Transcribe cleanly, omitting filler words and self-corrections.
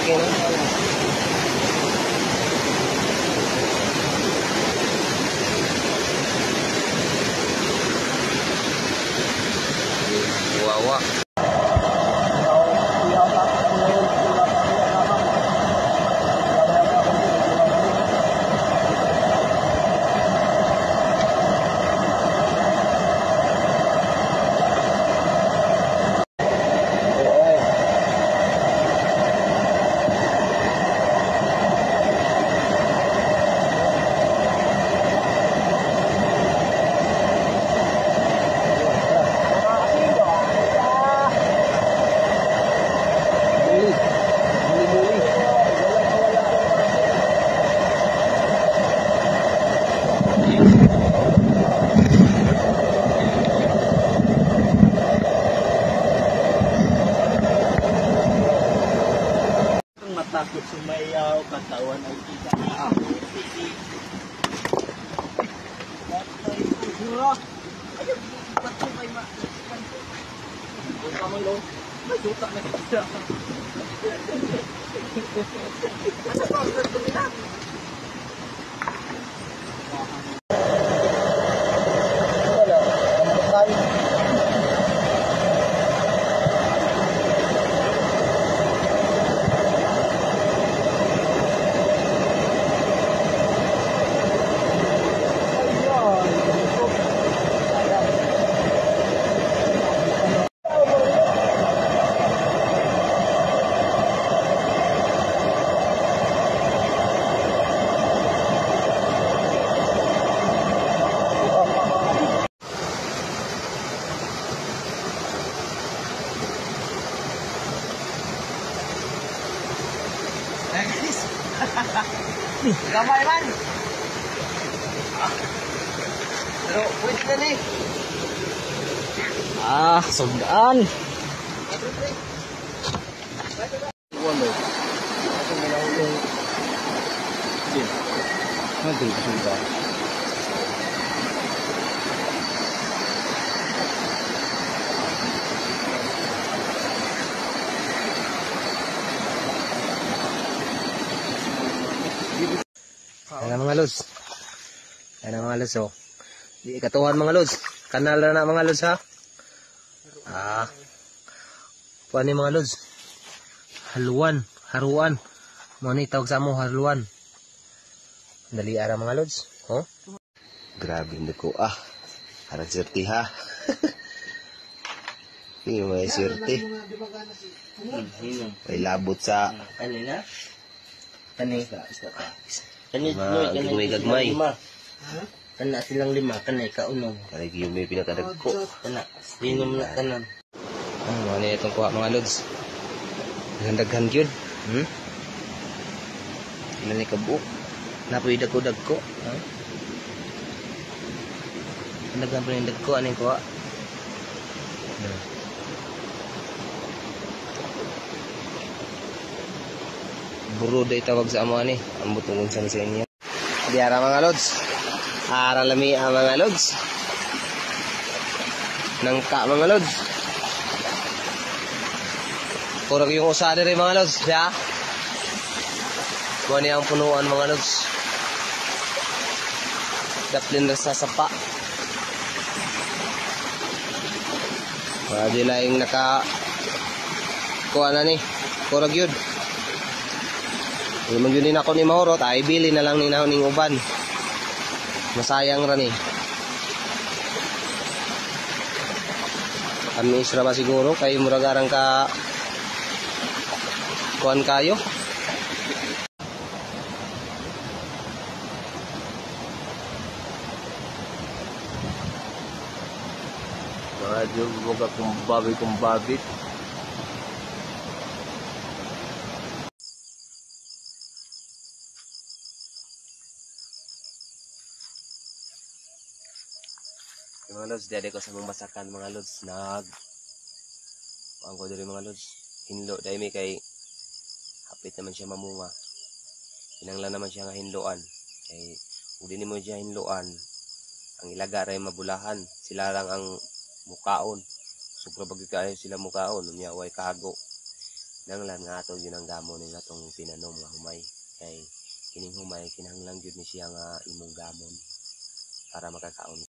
laki no. Wawa. Matakot sumayaw, katawan ay kita. Ayun, bato may ma-ispan ko. Kung ka malo, may suka na kita. Ano ba ang ganito nila? Gamay man. Pero pwede na nih. Sugdaan. Buwan ba? Ako na lang yung din. Nanti sudah. Ayan mga lods. Ayan mga lods oh. Di katuhan mga lods. Kanal na mga lods ha. Kuha ni mga lods. Haluan. Haruan. Mga ni tawag sa mo haluan. Dali ara mga lods. Oh. Grabe hindi ko harap sirti ha. Hindi may sirti. May labot sa Kanina? Gagmay gagmay. Kana silang 5, kana ikaunong. Kaya yung may pinakadagko. Kana, sinom na tanan. Ano itong kuha mga lods. Daghan yun. Ilan ni kabuok. Napoy dagko-dagko. Daghan pa yung dagko. Ano yung kuha? Buruda itawag sa amo ni. Ambot ng unsan sa inyo. Di ara mga lods. Ara lami mga lods. Nangka mga lods. Kurang yung usada rin mga lods. Ya. Kuha niya ang punuan mga lods. Daplin na sa sapa. Di laing naka kuha na ni. Kurang yun. Magyunin ako ni Mahorot, ay bili na lang ni ning uban. Masayang ra ni. Kami isra ba siguro kay muragarang ka kuan kayo. Radyo mga kumbabit. Mga lods, dede ko sa mong basakan mga lods. Ang ko diri mga lods. Hinlo, dahil may kay hapit naman siya mamunga. Hinanglan naman siya nga hinloan. Kay, kung di mo siya hinloan, ang ilaga ray mabulahan. Sila lang ang mukaon. Supra bagay kayo sila mukaon. Unya, way kago. Nanglan nga ato yun ang gamon nga atong tinanom nga humay. Kay kining humay kinahanglan gyud ni siya nga imong gamon para makakaon